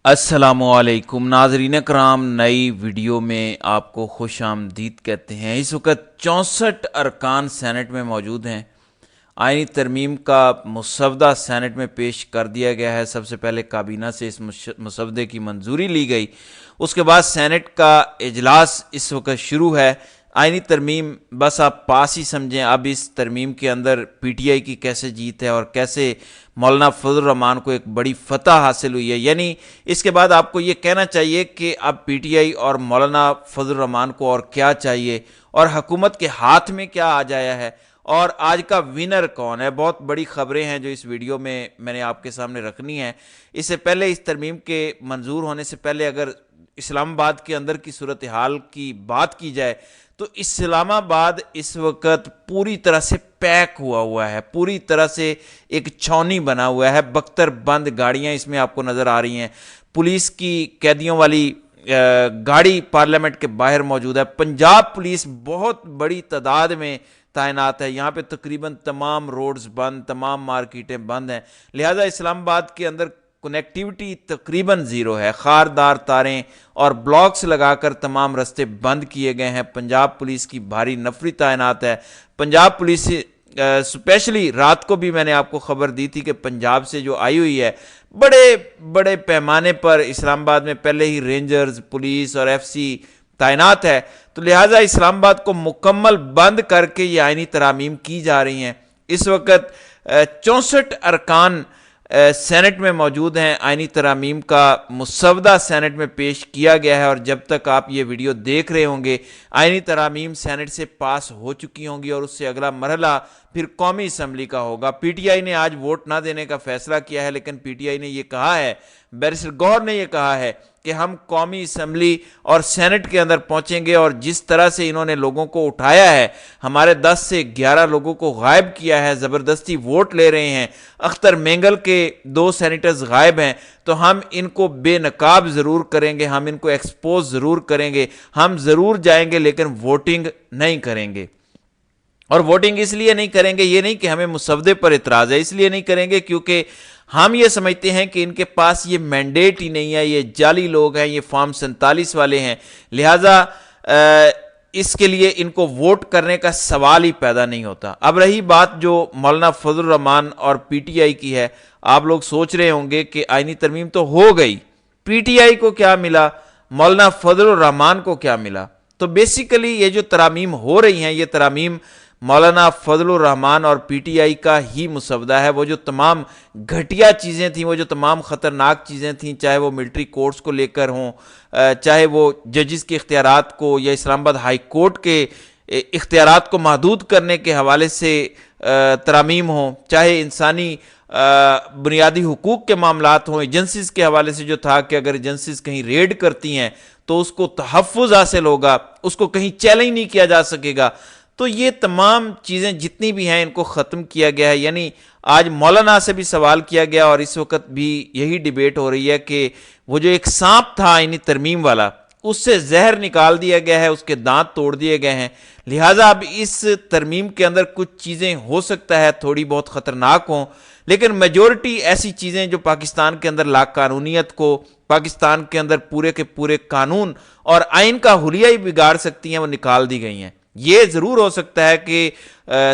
السلام علیکم ناظرین کرام، نئی ویڈیو میں آپ کو خوش آمدید کہتے ہیں۔ اس وقت 64 ارکان سینٹ میں موجود ہیں۔ آئینی ترمیم کا مسودہ سینٹ میں پیش کر دیا گیا ہے۔ سب سے پہلے کابینہ سے اس مسودے کی منظوری لی گئی، اس کے بعد سینٹ کا اجلاس اس وقت شروع ہے۔ آئینی ترمیم بس آپ پاس ہی سمجھیں۔ اب اس ترمیم کے اندر پی ٹی آئی کی کیسے جیت ہے اور کیسے مولانا فضل الرحمان کو ایک بڑی فتح حاصل ہوئی ہے، یعنی اس کے بعد آپ کو یہ کہنا چاہیے کہ اب پی ٹی آئی اور مولانا فضل الرحمان کو اور کیا چاہیے اور حکومت کے ہاتھ میں کیا آ جایا ہے اور آج کا ونر کون ہے۔ بہت بڑی خبریں ہیں جو اس ویڈیو میں نے آپ کے سامنے رکھنی ہے۔ اس سے پہلے، اس ترمیم کے منظور ہونے سے پہلے، اگر اسلام آباد کے اندر کی صورتحال کی بات کی جائے تو اسلام آباد اس وقت پوری طرح سے پیک ہوا ہے، پوری طرح سے ایک چھاؤنی بنا ہوا ہے۔ بختر بند گاڑیاں اس میں آپ کو نظر آ رہی ہیں۔ پولیس کی قیدیوں والی گاڑی پارلیمنٹ کے باہر موجود ہے۔ پنجاب پولیس بہت بڑی تعداد میں تعینات ہے یہاں پہ۔ تقریباً تمام روڈز بند، تمام مارکیٹیں بند ہیں، لہٰذا اسلام آباد کے اندر کنیکٹیوٹی تقریباً زیرو ہے۔ خاردار تاریں اور بلاکس لگا کر تمام رستے بند کیے گئے ہیں۔ پنجاب پولیس کی بھاری نفری تعینات ہے۔ پنجاب پولیس اسپیشلی رات کو بھی میں نے آپ کو خبر دی تھی کہ پنجاب سے جو آئی ہوئی ہے، بڑے بڑے پیمانے پر اسلام آباد میں پہلے ہی رینجرز، پولیس اور ایف سی تعینات ہے، تو لہٰذا اسلام آباد کو مکمل بند کر کے یہ آئینی ترامیم کی جا رہی ہیں۔ اس وقت 64 ارکان سینٹ میں موجود ہیں۔ آئینی ترامیم کا مسودہ سینٹ میں پیش کیا گیا ہے، اور جب تک آپ یہ ویڈیو دیکھ رہے ہوں گے آئینی ترامیم سینٹ سے پاس ہو چکی ہوں گی، اور اس سے اگلا مرحلہ پھر قومی اسمبلی کا ہوگا۔ پی ٹی آئی نے آج ووٹ نہ دینے کا فیصلہ کیا ہے، لیکن پی ٹی آئی نے یہ کہا ہے، بیرسٹر گوہر نے یہ کہا ہے کہ ہم قومی اسمبلی اور سینٹ کے اندر پہنچیں گے، اور جس طرح سے انہوں نے لوگوں کو اٹھایا ہے، ہمارے 10 سے 11 لوگوں کو غائب کیا ہے، زبردستی ووٹ لے رہے ہیں، اختر مینگل کے 2 سینیٹرز غائب ہیں، تو ہم ان کو بے نقاب ضرور کریں گے، ہم ان کو ایکسپوز ضرور کریں گے، ہم ضرور جائیں گے، لیکن ووٹنگ نہیں کریں گے۔ اور ووٹنگ اس لیے نہیں کریں گے، یہ نہیں کہ ہمیں مسودے پر اعتراض ہے، اس لیے نہیں کریں گے کیونکہ ہم یہ سمجھتے ہیں کہ ان کے پاس یہ مینڈیٹ ہی نہیں ہے، یہ جعلی لوگ ہیں، یہ فارم 47 والے ہیں، لہٰذا اس کے لیے ان کو ووٹ کرنے کا سوال ہی پیدا نہیں ہوتا۔ اب رہی بات جو مولانا فضل الرحمان اور پی ٹی آئی کی ہے، آپ لوگ سوچ رہے ہوں گے کہ آئینی ترمیم تو ہو گئی، پی ٹی آئی کو کیا ملا، مولانا فضل الرحمان کو کیا ملا؟ تو بیسیکلی یہ جو ترامیم ہو رہی ہیں، یہ ترامیم مولانا فضل الرحمان اور پی ٹی آئی کا ہی مسودہ ہے۔ وہ جو تمام گھٹیا چیزیں تھیں، وہ جو تمام خطرناک چیزیں تھیں، چاہے وہ ملٹری کورٹس کو لے کر ہوں، چاہے وہ ججز کے اختیارات کو یا اسلام آباد ہائی کورٹ کے اختیارات کو محدود کرنے کے حوالے سے ترامیم ہوں، چاہے انسانی بنیادی حقوق کے معاملات ہوں، ایجنسیز کے حوالے سے جو تھا کہ اگر ایجنسیز کہیں ریڈ کرتی ہیں تو اس کو تحفظ حاصل ہوگا، اس کو کہیں چیلنج نہیں کیا جا سکے گا، تو یہ تمام چیزیں جتنی بھی ہیں ان کو ختم کیا گیا ہے۔ یعنی آج مولانا سے بھی سوال کیا گیا، اور اس وقت بھی یہی ڈیبیٹ ہو رہی ہے کہ وہ جو ایک سانپ تھا آئینی ترمیم والا، اس سے زہر نکال دیا گیا ہے، اس کے دانت توڑ دیے گئے ہیں، لہٰذا اب اس ترمیم کے اندر کچھ چیزیں ہو سکتا ہے تھوڑی بہت خطرناک ہوں، لیکن میجورٹی ایسی چیزیں جو پاکستان کے اندر لا قانونیت کو، پاکستان کے اندر پورے کے پورے قانون اور آئین کا حلیہ ہی بگاڑ سکتی ہیں، وہ نکال دی گئی ہیں۔ یہ ضرور ہو سکتا ہے کہ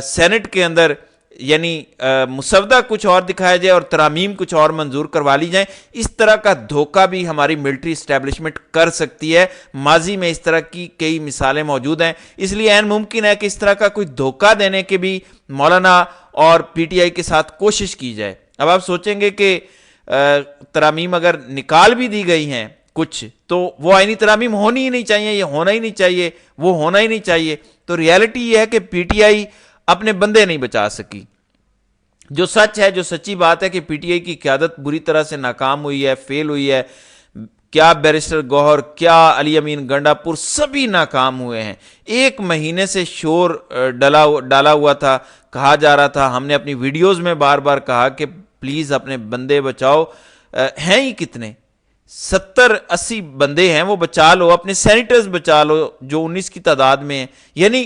سینٹ کے اندر یعنی مسودہ کچھ اور دکھایا جائے اور ترامیم کچھ اور منظور کروا لی جائیں، اس طرح کا دھوکہ بھی ہماری ملٹری اسٹیبلشمنٹ کر سکتی ہے۔ ماضی میں اس طرح کی کئی مثالیں موجود ہیں، اس لیے عین ممکن ہے کہ اس طرح کا کوئی دھوکہ دینے کے بھی مولانا اور پی ٹی آئی کے ساتھ کوشش کی جائے۔ اب آپ سوچیں گے کہ ترامیم اگر نکال بھی دی گئی ہیں کچھ، تو وہ آئینی ترامیم ہونی ہی نہیں چاہیے، یہ ہونا ہی نہیں چاہیے، وہ ہونا ہی نہیں چاہیے۔ تو ریالٹی یہ ہے کہ پی ٹی آئی اپنے بندے نہیں بچا سکی۔ جو سچ ہے، جو سچی بات ہے کہ پی ٹی آئی کی قیادت بری طرح سے ناکام ہوئی ہے، فیل ہوئی ہے۔ کیا بیرسٹر گوہر، کیا علی امین گنڈا پور، سبھی ناکام ہوئے ہیں۔ 1 مہینے سے شور ڈالا ہوا تھا، کہا جا رہا تھا، ہم نے اپنی ویڈیوز میں بار بار کہا کہ پلیز اپنے بندے بچاؤ، ہیں ہی کتنے، 70-80 بندے ہیں، وہ بچا لو، اپنے سینیٹرز بچا لو جو 19 کی تعداد میں ہیں۔ یعنی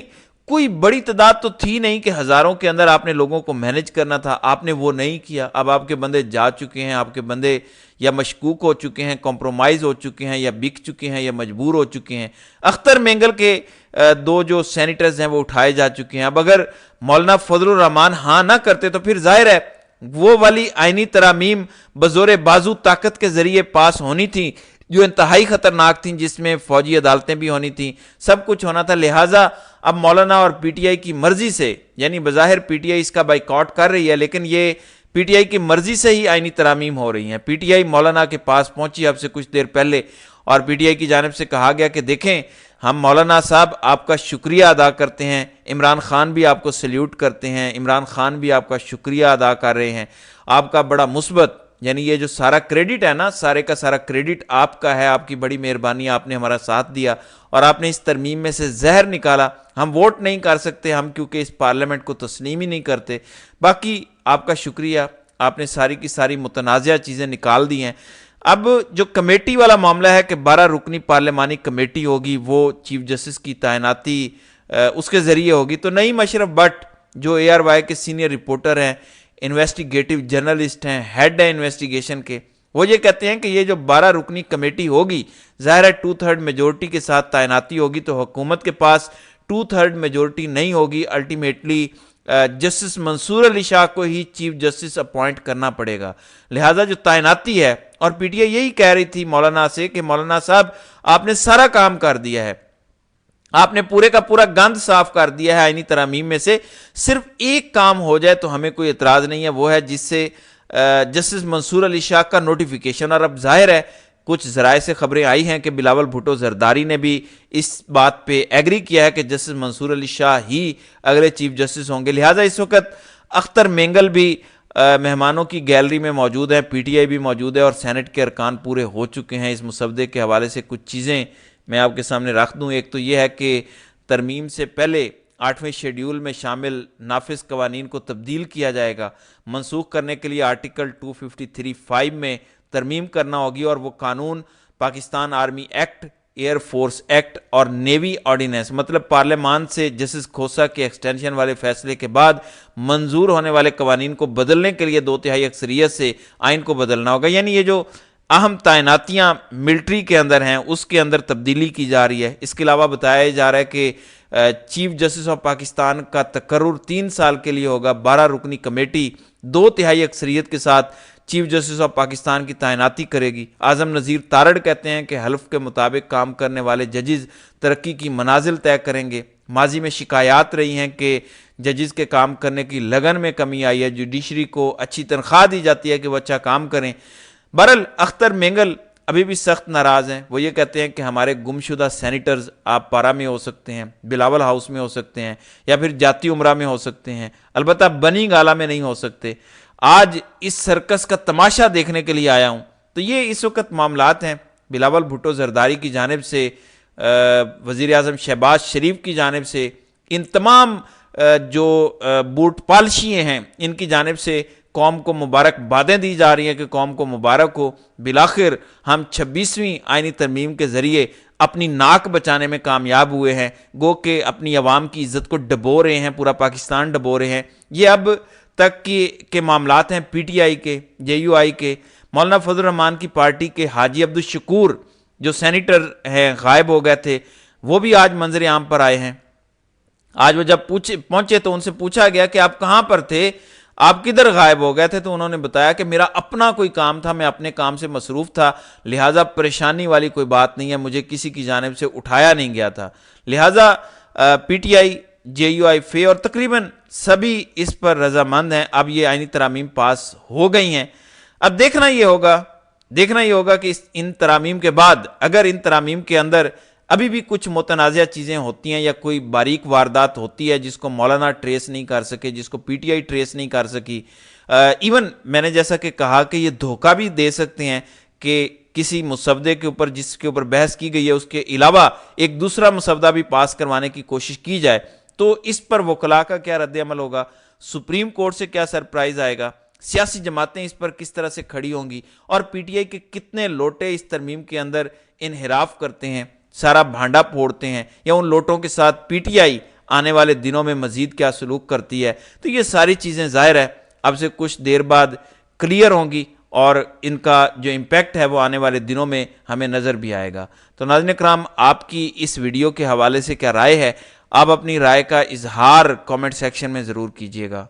کوئی بڑی تعداد تو تھی نہیں کہ ہزاروں کے اندر آپ نے لوگوں کو مینج کرنا تھا، آپ نے وہ نہیں کیا۔ اب آپ کے بندے جا چکے ہیں، آپ کے بندے یا مشکوک ہو چکے ہیں، کمپرومائز ہو چکے ہیں، یا بک چکے ہیں، یا مجبور ہو چکے ہیں۔ اختر مینگل کے دو جو سینیٹرز ہیں وہ اٹھائے جا چکے ہیں۔ اب اگر مولانا فضل الرحمان ہاں نہ کرتے تو پھر ظاہر ہے وہ والی آئینی ترامیم بزور بازو طاقت کے ذریعے پاس ہونی تھی جو انتہائی خطرناک تھیں، جس میں فوجی عدالتیں بھی ہونی تھیں، سب کچھ ہونا تھا۔ لہٰذا اب مولانا اور پی ٹی آئی کی مرضی سے، یعنی بظاہر پی ٹی آئی اس کا بائیکاٹ کر رہی ہے، لیکن یہ پی ٹی آئی کی مرضی سے ہی آئینی ترامیم ہو رہی ہیں۔ پی ٹی آئی مولانا کے پاس پہنچی اب سے کچھ دیر پہلے، اور پی ٹی آئی کی جانب سے کہا گیا کہ دیکھیں ہم مولانا صاحب آپ کا شکریہ ادا کرتے ہیں، عمران خان بھی آپ کو سلیوٹ کرتے ہیں، عمران خان بھی آپ کا شکریہ ادا کر رہے ہیں، آپ کا بڑا مثبت، یعنی یہ جو سارا کریڈٹ ہے نا، سارے کا سارا کریڈٹ آپ کا ہے، آپ کی بڑی مہربانی، آپ نے ہمارا ساتھ دیا اور آپ نے اس ترمیم میں سے زہر نکالا۔ ہم ووٹ نہیں کر سکتے، ہم کیونکہ اس پارلیمنٹ کو تسلیم ہی نہیں کرتے، باقی آپ کا شکریہ، آپ نے ساری کی ساری متنازعہ چیزیں نکال دی ہیں۔ اب جو کمیٹی والا معاملہ ہے کہ 12 رکنی پارلیمانی کمیٹی ہوگی، وہ چیف جسٹس کی تعیناتی اس کے ذریعے ہوگی، تو نعیم اشرف بٹ جو اے آر وائی کے سینئر رپورٹر ہیں، انویسٹیگیٹو جرنلسٹ ہیں، ہیڈ ہیں انویسٹیگیشن کے، وہ یہ کہتے ہیں کہ یہ جو 12 رکنی کمیٹی ہوگی، ظاہر ہے 2/3 میجورٹی کے ساتھ تعیناتی ہوگی، تو حکومت کے پاس 2/3 میجورٹی نہیں ہوگی، الٹیمیٹلی جسٹس منصور علی شاہ کو ہی چیف جسٹس اپوائنٹ کرنا پڑے گا۔ لہٰذا جو تعیناتی ہے، اور پی ٹی آئی یہی کہہ رہی تھی مولانا سے کہ مولانا صاحب آپ نے سارا کام کر دیا ہے، آپ نے پورے کا پورا گند صاف کر دیا ہے آئینی ترامیم میں سے، صرف ایک کام ہو جائے تو ہمیں کوئی اعتراض نہیں ہے، وہ ہے جس سے جسٹس منصور علی شاہ کا نوٹیفیکیشن۔ اور اب ظاہر ہے کچھ ذرائع سے خبریں آئی ہیں کہ بلاول بھٹو زرداری نے بھی اس بات پہ ایگری کیا ہے کہ جسٹس منصور علی شاہ ہی اگلے چیف جسٹس ہوں گے۔ لہٰذا اس وقت اختر مینگل بھی مہمانوں کی گیلری میں موجود ہیں، پی ٹی آئی بھی موجود ہے، اور سینٹ کے ارکان پورے ہو چکے ہیں۔ اس مسودے کے حوالے سے کچھ چیزیں میں آپ کے سامنے رکھ دوں۔ ایک تو یہ ہے کہ ترمیم سے پہلے 8ویں شیڈیول میں شامل نافذ قوانین کو تبدیل کیا جائے گا، منسوخ کرنے کے لیے آرٹیکل 253(5) میں ترمیم کرنا ہوگی، اور وہ قانون Pakistan army act, air force act اور نیوی آرڈیننس، مطلب پارلیمان سے جسٹس کھوسا کے ایکسٹینشن والے فیصلے کے بعد منظور ہونے والے قوانین کو بدلنے کے لیے 2/3 اکثریت سے آئین کو بدلنا ہوگا۔ یعنی یہ جو اہم تعیناتیاں ملٹری کے اندر ہیں اس کے اندر تبدیلی کی جا رہی ہے۔ اس کے علاوہ بتایا جا رہا ہے کہ چیف جسٹس آف پاکستان کا تقرر 3 سال کے لیے ہوگا، 12 رکنی کمیٹی 2/3 اکثریت کے ساتھ چیف جسٹس آف پاکستان کی تعیناتی کرے گی۔ اعظم نذیر تارڑ کہتے ہیں کہ حلف کے مطابق کام کرنے والے ججز ترقی کی منازل طے کریں گے۔ ماضی میں شکایات رہی ہیں کہ ججز کے کام کرنے کی لگن میں کمی آئی ہے، جوڈیشری کو اچھی تنخواہ دی جاتی ہے کہ وہ اچھا کام کریں۔ بہرحال اختر مینگل ابھی بھی سخت ناراض ہیں، وہ یہ کہتے ہیں کہ ہمارے گمشدہ سینیٹرز آپ پارا میں ہو سکتے ہیں، بلاول ہاؤس میں ہو سکتے ہیں، یا پھر جاتی عمرہ میں ہو سکتے ہیں، البتہ بنی گالا میں نہیں ہو سکتے۔ آج اس سرکس کا تماشا دیکھنے کے لیے آیا ہوں۔ تو یہ اس وقت معاملات ہیں۔ بلاول بھٹو زرداری کی جانب سے، وزیر اعظم شہباز شریف کی جانب سے، ان تمام جو بوٹ پالشیے ہیں ان کی جانب سے قوم کو مبارک بادیں دی جا رہی ہیں کہ قوم کو مبارک ہو، بالآخر ہم 26ویں آئینی ترمیم کے ذریعے اپنی ناک بچانے میں کامیاب ہوئے ہیں، گو کہ اپنی عوام کی عزت کو ڈبو رہے ہیں، پورا پاکستان ڈبو رہے ہیں۔ یہ اب تک کے معاملات ہیں پی ٹی آئی کے، جے یو آئی کے۔ مولانا فضل الرحمان کی پارٹی کے حاجی عبدالشکور جو سینیٹر ہیں غائب ہو گئے تھے، وہ بھی آج منظر عام پر آئے ہیں۔ آج وہ جب پہنچے تو ان سے پوچھا گیا کہ آپ کہاں پر تھے، آپ کدھر غائب ہو گئے تھے، تو انہوں نے بتایا کہ میرا اپنا کوئی کام تھا، میں اپنے کام سے مصروف تھا، لہٰذا پریشانی والی کوئی بات نہیں ہے، مجھے کسی کی جانب سے اٹھایا نہیں گیا تھا۔ لہٰذا P T I, J you آئی فے اور تقریباً سبھی اس پر رضامند ہیں۔ اب یہ آئینی ترامیم پاس ہو گئی ہیں۔ اب دیکھنا یہ ہوگا کہ ان ترامیم کے بعد اگر ان ترامیم کے اندر ابھی بھی کچھ متنازعہ چیزیں ہوتی ہیں یا کوئی باریک واردات ہوتی ہے جس کو مولانا ٹریس نہیں کر سکے، جس کو پی ٹی آئی ٹریس نہیں کر سکی، ایون میں نے جیسا کہ کہا کہ یہ دھوکہ بھی دے سکتے ہیں کہ کسی مسودے کے اوپر جس کے اوپر بحث کی گئی ہے اس کے علاوہ ایک دوسرا مسودہ بھی پاس کروانے کی کوشش کی جائے، تو اس پر وکلاء کا کیا رد عمل ہوگا، سپریم کورٹ سے کیا سرپرائز آئے گا، سیاسی جماعتیں اس پر کس طرح سے کھڑی ہوں گی، اور پی ٹی آئی کے کتنے لوٹے اس ترمیم کے اندر انحراف کرتے ہیں، سارا بھانڈا پھوڑتے ہیں، یا ان لوٹوں کے ساتھ پی ٹی آئی آنے والے دنوں میں مزید کیا سلوک کرتی ہے. تو یہ ساری چیزیں ظاہر ہے اب سے کچھ دیر بعد کلیئر ہوں گی اور ان کا جو امپیکٹ ہے وہ آنے والے دنوں میں ہمیں نظر بھی آئے گا. تو ناظرین کرام، آپ کی اس ویڈیو کے حوالے سے کیا رائے ہے؟ آپ اپنی رائے کا اظہار کامنٹ سیکشن میں ضرور کیجیے گا.